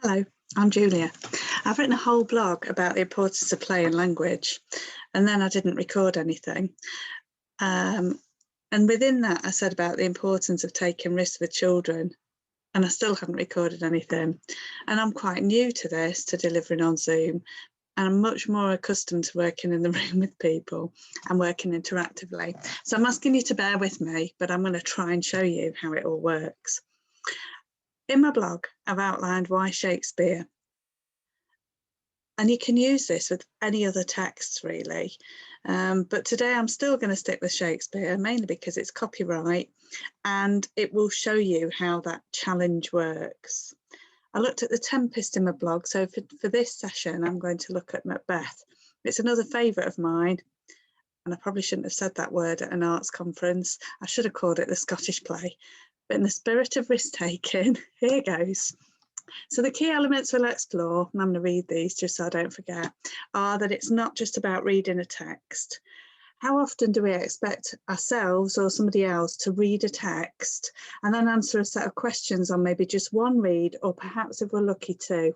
Hello, I'm Julia. I've written a whole blog about the importance of play and language, and then I didn't record anything. And within that, I said about the importance of taking risks with children, and I still haven't recorded anything. And I'm quite new to this, to delivering on Zoom, and I'm much more accustomed to working in the room with people and working interactively. So I'm asking you to bear with me, but I'm going to try and show you how it all works. In my blog, I've outlined why Shakespeare. And you can use this with any other texts, really. But today I'm still going to stick with Shakespeare, mainly because it's copyright and it will show you how that challenge works. I looked at The Tempest in my blog, so for this session, I'm going to look at Macbeth. It's another favourite of mine, and I probably shouldn't have said that word at an arts conference. I should have called it the Scottish play. But in the spirit of risk-taking, here goes. So the key elements we'll explore, and I'm going to read these just so I don't forget, are that it's not just about reading a text. How often do we expect ourselves or somebody else to read a text and then answer a set of questions on maybe just one read, or perhaps if we're lucky two?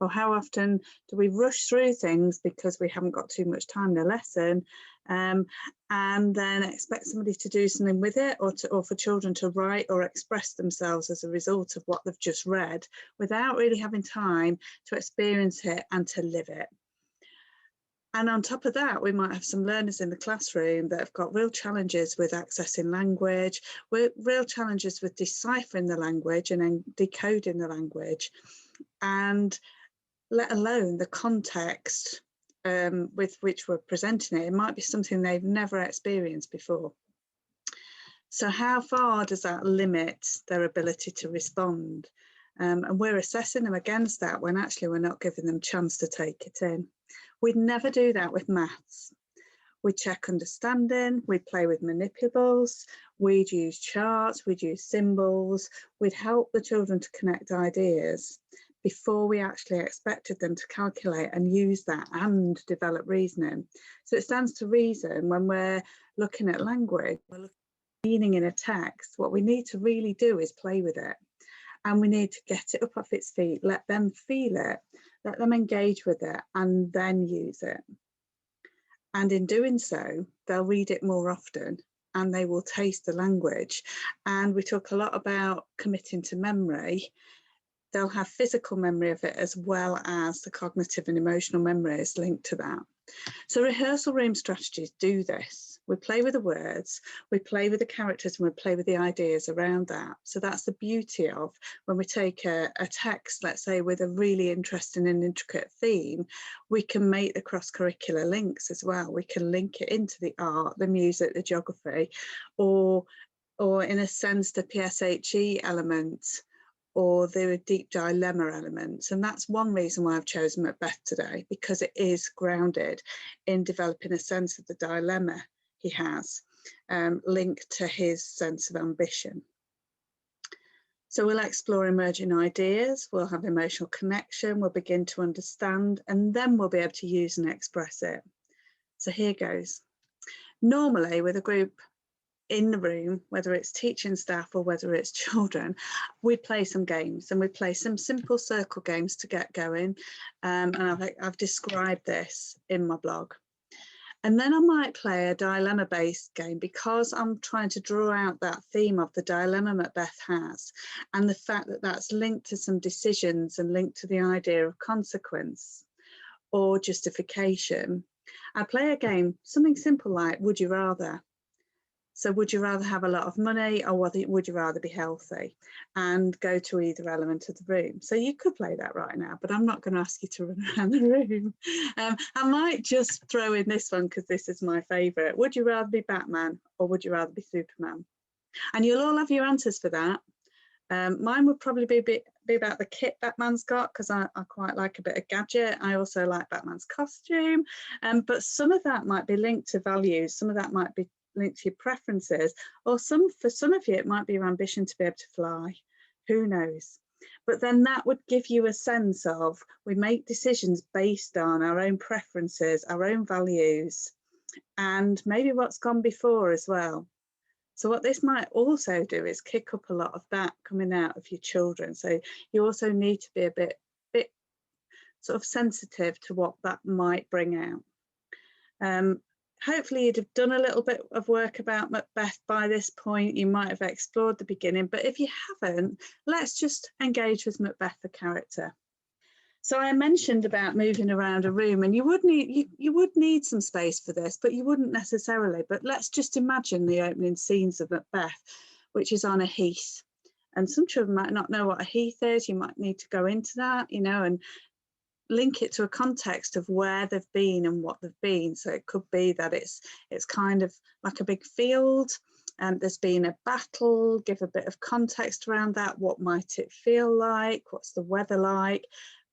Or how often do we rush through things because we haven't got too much time in a lesson, and then expect somebody to do something with it, or for children to write or express themselves as a result of what they've just read without really having time to experience it and to live it. And on top of that, we might have some learners in the classroom that have got real challenges with accessing language, real challenges with deciphering the language and then decoding the language, and let alone the context with which we're presenting it. It might be something they've never experienced before. So how far does that limit their ability to respond? And we're assessing them against that when actually we're not giving them a chance to take it in. We'd never do that with maths. We'd check understanding, we'd play with manipulables, we'd use charts, we'd use symbols, we'd help the children to connect ideas before we actually expected them to calculate and use that and develop reasoning. So it stands to reason when we're looking at language, we're looking at meaning in a text, what we need to really do is play with it. And we need to get it up off its feet, let them feel it, let them engage with it, and then use it. And in doing so, they'll read it more often and they will taste the language. And we talk a lot about committing to memory. They'll have physical memory of it as well as the cognitive and emotional memories linked to that. So rehearsal room strategies do this. We play with the words, we play with the characters, and we play with the ideas around that. So that's the beauty of when we take a text, let's say, with a really interesting and intricate theme, we can make the cross-curricular links as well. We can link it into the art, the music, the geography, or in a sense, the PSHE elements, or the deep dilemma elements. And that's one reason why I've chosen Macbeth today, because it is grounded in developing a sense of the dilemma he has, linked to his sense of ambition. So we'll explore emerging ideas, we'll have emotional connection, we'll begin to understand, and then we'll be able to use and express it. So here goes. Normally with a group in the room, whether it's teaching staff or whether it's children, we play some games, and we play some simple circle games to get going. And I've described this in my blog. And then I might play a dilemma-based game because I'm trying to draw out that theme of the dilemma Macbeth has, and the fact that that's linked to some decisions and linked to the idea of consequence or justification. I play a game, something simple like Would You Rather? So would you rather have a lot of money, or would you rather be healthy? And go to either element of the room. So you could play that right now, but I'm not going to ask you to run around the room. I might just throw in this one because this is my favourite. Would you rather be Batman, or would you rather be Superman? And you'll all have your answers for that. Mine would probably be about the kit Batman's got, because I quite like a bit of gadget. I also like Batman's costume, but some of that might be linked to values. Some of that might be linked to your preferences, or for some of you it might be your ambition to be able to fly. Who knows? But then that would give you a sense of, we make decisions based on our own preferences, our own values, and maybe what's gone before as well. So what this might also do is kick up a lot of that coming out of your children. So you also need to be a bit sort of sensitive to what that might bring out. Hopefully you'd have done a little bit of work about Macbeth by this point. You might have explored the beginning, but if you haven't, let's just engage with Macbeth, the character. So I mentioned about moving around a room, and you would need some space for this, but you wouldn't necessarily. But let's just imagine the opening scenes of Macbeth, which is on a heath. And some children might not know what a heath is. You might need to go into that, you know, and link it to a context of where they've been and what they've been. So it could be that it's kind of like a big field, and there's been a battle. Give a bit of context around that. What might it feel like? What's the weather like?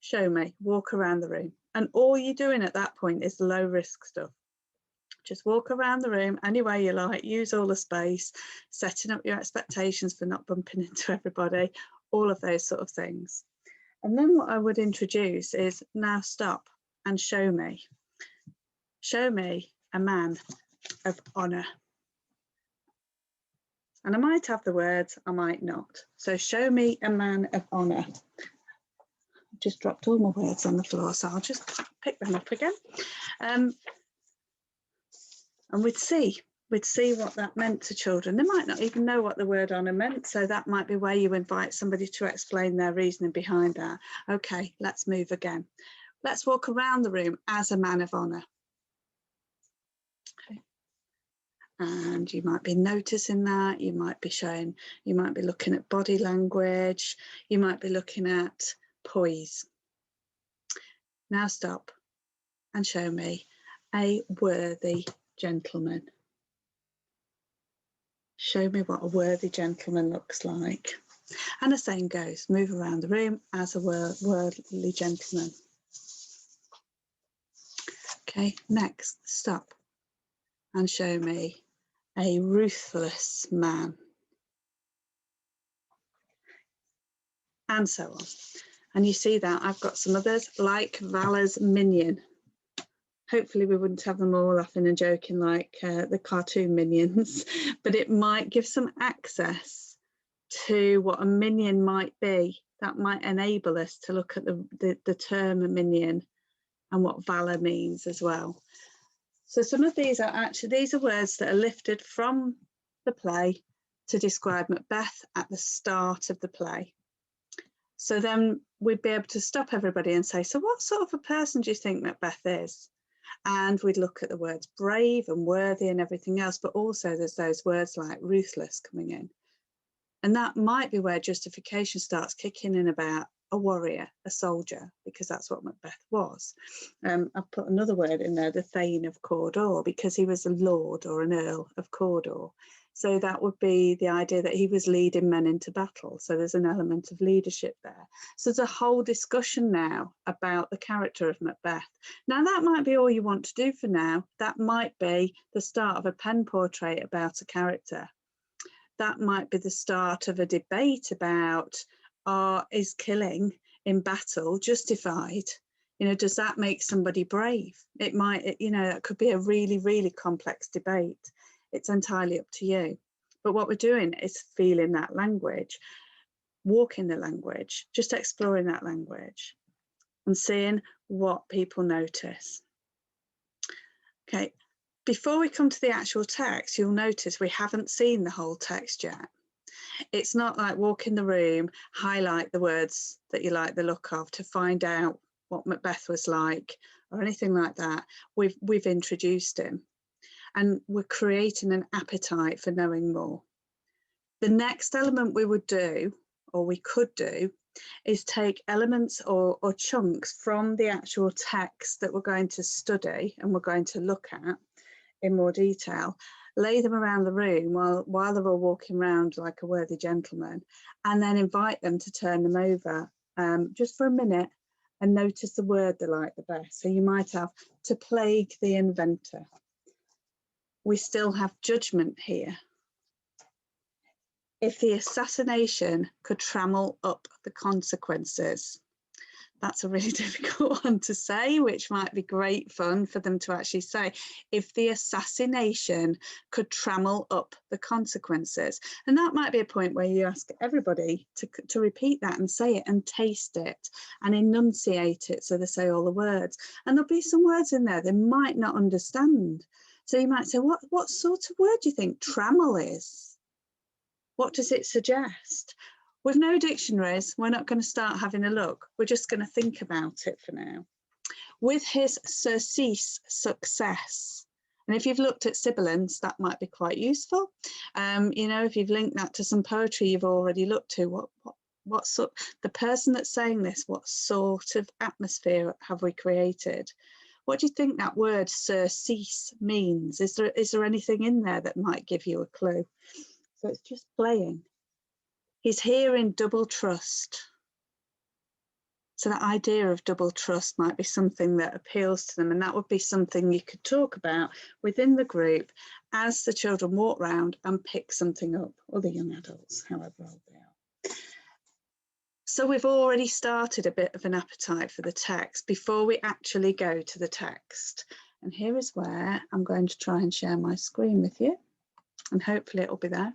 Show me, walk around the room. And all you're doing at that point is low risk stuff. Just walk around the room any way you like, use all the space, setting up your expectations for not bumping into everybody, all of those sort of things. And then what I would introduce is, now stop and show me. Show me a man of honour. And I might have the words, I might not. So show me a man of honour. I've just dropped all my words on the floor, so I'll just pick them up again. And we'd see what that meant to children. They might not even know what the word honour meant, so that might be where you invite somebody to explain their reasoning behind that. Okay, let's move again. Let's walk around the room as a man of honour. Okay. And you might be noticing that, you might be looking at body language, you might be looking at poise. Now stop and show me a worthy gentleman. Show me what a worthy gentleman looks like. And the same goes, move around the room as a worthy gentleman. Okay, next, stop and show me a ruthless man. And so on. And you see that I've got some others, like Valor's minion. Hopefully we wouldn't have them all laughing and joking like the cartoon minions, but it might give some access to what a minion might be. That might enable us to look at the term minion and what valor means as well. So some of these are words that are lifted from the play to describe Macbeth at the start of the play. So then we'd be able to stop everybody and say, so what sort of a person do you think Macbeth is? And we'd look at the words brave and worthy and everything else, but also there's those words like ruthless coming in. And that might be where justification starts kicking in about a warrior, a soldier, because that's what Macbeth was. I've put another word in there, the Thane of Cawdor, because he was a lord or an earl of Cawdor. So that would be the idea that he was leading men into battle. So there's an element of leadership there. So there's a whole discussion now about the character of Macbeth. Now that might be all you want to do for now. That might be the start of a pen portrait about a character. That might be the start of a debate about, is killing in battle justified? You know, does that make somebody brave? It might, you know, that could be a really, really complex debate. It's entirely up to you. But what we're doing is feeling that language, walking the language, just exploring that language and seeing what people notice. Okay, before we come to the actual text, you'll notice we haven't seen the whole text yet. It's not like walk in the room, highlight the words that you like the look of to find out what Macbeth was like or anything like that. We've introduced him. And we're creating an appetite for knowing more. The next element we would do, or we could do, is take elements or chunks from the actual text that we're going to study and we're going to look at in more detail, lay them around the room while they're all walking around like a worthy gentleman, and then invite them to turn them over just for a minute and notice the word they like the best. So you might have to plague the inventor. We still have judgment here. If the assassination could trammel up the consequences. That's a really difficult one to say, which might be great fun for them to actually say. If the assassination could trammel up the consequences. And that might be a point where you ask everybody to repeat that and say it and taste it and enunciate it so they say all the words. And there'll be some words in there they might not understand. So you might say, what sort of word do you think trammel is? What does it suggest? With no dictionaries, we're not going to start having a look. We're just going to think about it for now. With his surcease success. And if you've looked at sibilants, that might be quite useful. You know, if you've linked that to some poetry you've already looked to, what sort, the person that's saying this, what sort of atmosphere have we created? What do you think that word surcease means? Is there anything in there that might give you a clue? So it's just playing. He's here in double trust. So that idea of double trust might be something that appeals to them, and that would be something you could talk about within the group as the children walk around and pick something up, or the young adults, however old they are. So we've already started a bit of an appetite for the text before we actually go to the text. And here is where I'm going to try and share my screen with you, and hopefully it'll be there.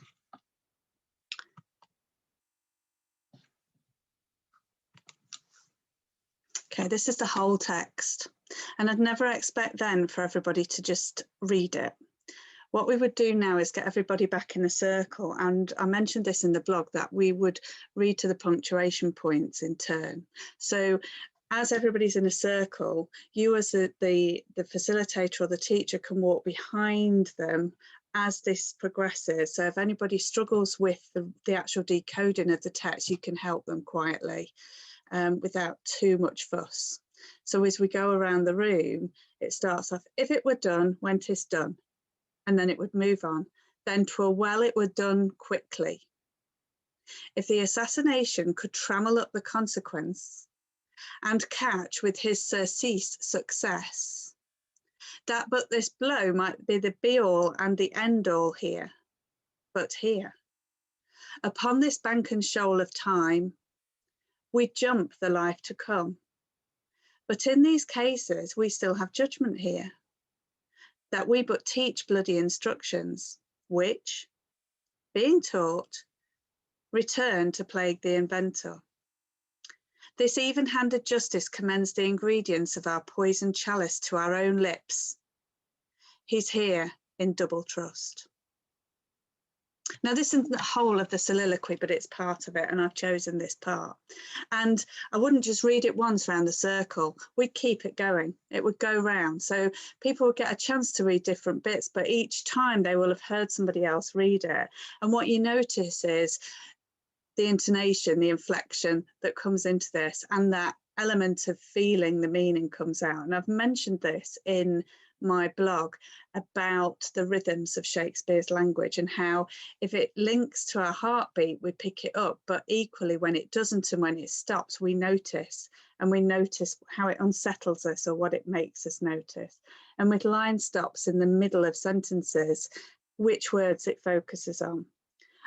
Okay, this is the whole text, and I'd never expect then for everybody to just read it. What we would do now is get everybody back in a circle, and I mentioned this in the blog that we would read to the punctuation points in turn. So as everybody's in a circle, you as the facilitator or the teacher can walk behind them as this progresses. So if anybody struggles with the actual decoding of the text, you can help them quietly. Without too much fuss. So as we go around the room, it starts off, if it were done, when 'tis done, and then it would move on. Then 'twere well it were done quickly. If the assassination could trammel up the consequence and catch with his surcease success, that but this blow might be the be-all and the end-all here, but here, upon this bank and shoal of time, we jump the life to come. But in these cases, we still have judgment here, that we but teach bloody instructions, which, being taught, return to plague the inventor. This even-handed justice commends the ingredients of our poisoned chalice to our own lips. He's here in double trust. Now, this isn't the whole of the soliloquy, but it's part of it, and I've chosen this part. And I wouldn't just read it once around the circle. We'd keep it going. It would go round. So people would get a chance to read different bits, but each time they will have heard somebody else read it. And what you notice is the intonation, the inflection that comes into this, and that element of feeling the meaning comes out. And I've mentioned this in my blog about the rhythms of Shakespeare's language and how if it links to our heartbeat, we pick it up, but equally when it doesn't and when it stops, we notice, and we notice how it unsettles us or what it makes us notice. And with line stops in the middle of sentences, which words it focuses on.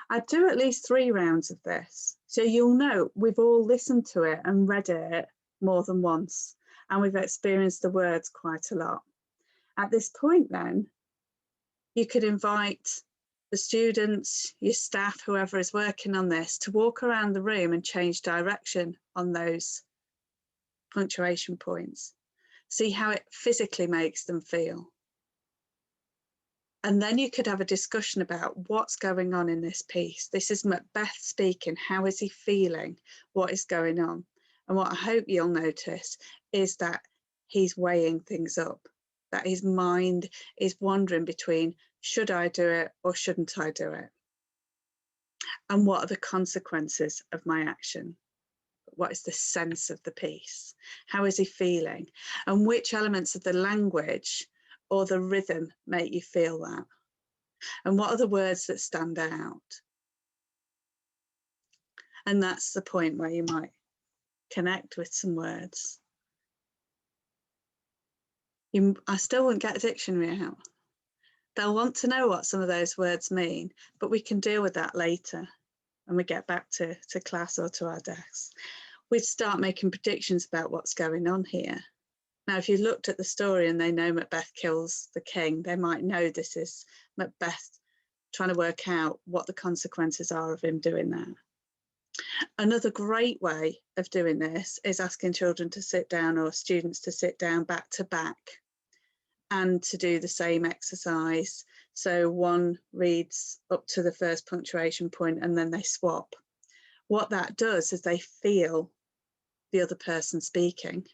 I do at least 3 rounds of this. So you'll know we've all listened to it and read it more than once, and we've experienced the words quite a lot. At this point then, you could invite the students, your staff, whoever is working on this, to walk around the room and change direction on those punctuation points. See how it physically makes them feel. And then you could have a discussion about what's going on in this piece. This is Macbeth speaking. How is he feeling? What is going on? And what I hope you'll notice is that he's weighing things up, that his mind is wandering between, should I do it or shouldn't I do it? And what are the consequences of my action? What is the sense of the piece? How is he feeling? And which elements of the language or the rhythm make you feel that? And what are the words that stand out? And that's the point where you might connect with some words. I still won't get a dictionary out. They'll want to know what some of those words mean, but we can deal with that later when we get back to class or to our desks. we'd start making predictions about what's going on here. Now, if you looked at the story and they know Macbeth kills the king, they might know this is Macbeth trying to work out what the consequences are of him doing that. Another great way of doing this is asking children to sit down, or students to sit down back to back and to do the same exercise. So one reads up to the first punctuation point and then they swap. What that does is they feel the other person speaking,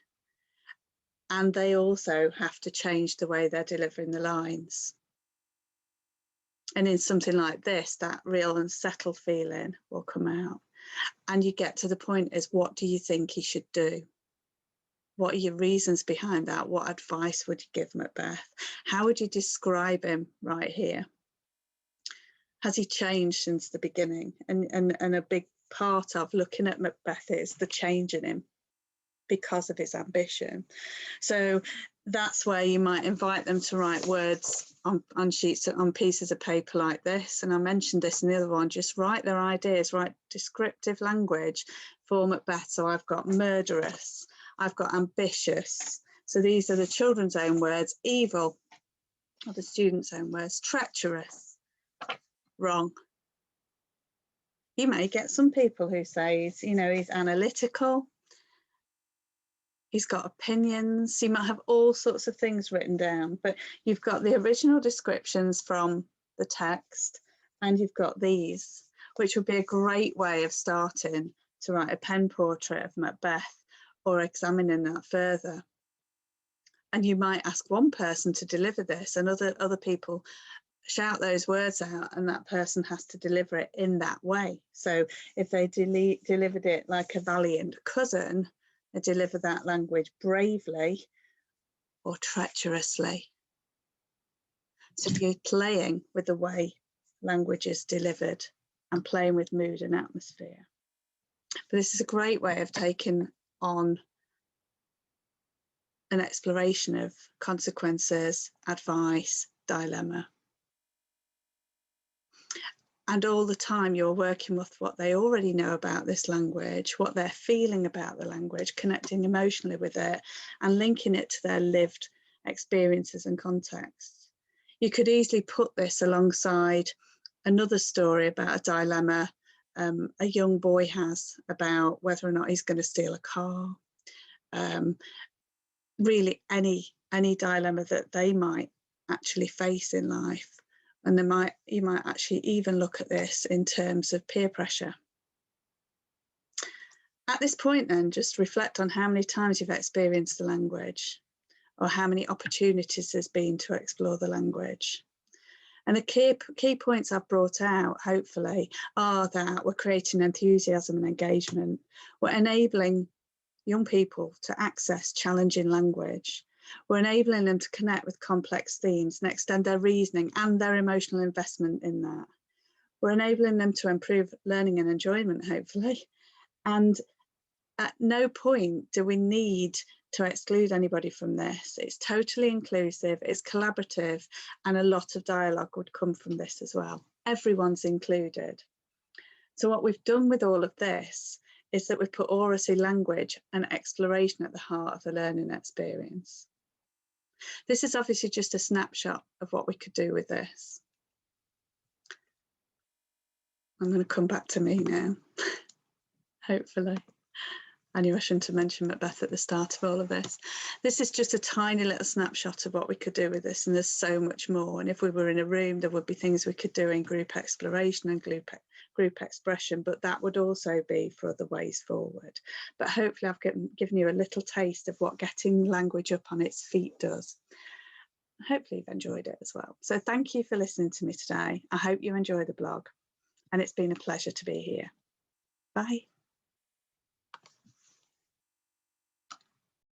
and they also have to change the way they're delivering the lines. And in something like this, that real unsettled feeling will come out. And you get to the point is, what do you think he should do? What are your reasons behind that? What advice would you give Macbeth? How would you describe him right here? Has he changed since the beginning? And a big part of looking at Macbeth is the change in him because of his ambition. So that's where you might invite them to write words on sheets, on pieces of paper like this. And I mentioned this in the other one, just write their ideas, write descriptive language for Macbeth. So I've got murderous, I've got ambitious. So these are the children's own words. Evil are the students' own words. Treacherous, wrong. You may get some people who say, you know, he's analytical, he's got opinions. You might have all sorts of things written down, but you've got the original descriptions from the text, and you've got these, which would be a great way of starting to write a pen portrait of Macbeth or examining that further. And you might ask one person to deliver this, and other people shout those words out, and that person has to deliver it in that way. So if they delivered it like a valiant cousin, they deliver that language bravely or treacherously. So you're playing with the way language is delivered and playing with mood and atmosphere. But this is a great way of taking on an exploration of consequences, advice, dilemma. And all the time you're working with what they already know about this language, what they're feeling about the language, connecting emotionally with it and linking it to their lived experiences and contexts. You could easily put this alongside another story about a dilemma a young boy has about whether or not he's going to steal a car. Really any dilemma that they might actually face in life. And you might actually even look at this in terms of peer pressure. At this point then, just reflect on how many times you've experienced the language, or how many opportunities there's been to explore the language. And the key points I've brought out, hopefully, are that we're creating enthusiasm and engagement. We're enabling young people to access challenging language. We're enabling them to connect with complex themes and extend their reasoning and their emotional investment in that. We're enabling them to improve learning and enjoyment, hopefully. And at no point do we need to exclude anybody from this. It's totally inclusive, it's collaborative, and a lot of dialogue would come from this as well. Everyone's included. So what we've done with all of this is that we've put oracy language and exploration at the heart of the learning experience. This is obviously just a snapshot of what we could do with this. I'm going to come back to me now, hopefully. I knew I shouldn't have mentioned Macbeth at the start of all of this. This is just a tiny little snapshot of what we could do with this, and there's so much more. And if we were in a room, there would be things we could do in group exploration and group expression, but that would also be for other ways forward. But hopefully I've given you a little taste of what getting language up on its feet does. Hopefully you've enjoyed it as well. So thank you for listening to me today. I hope you enjoy the blog, and it's been a pleasure to be here. Bye.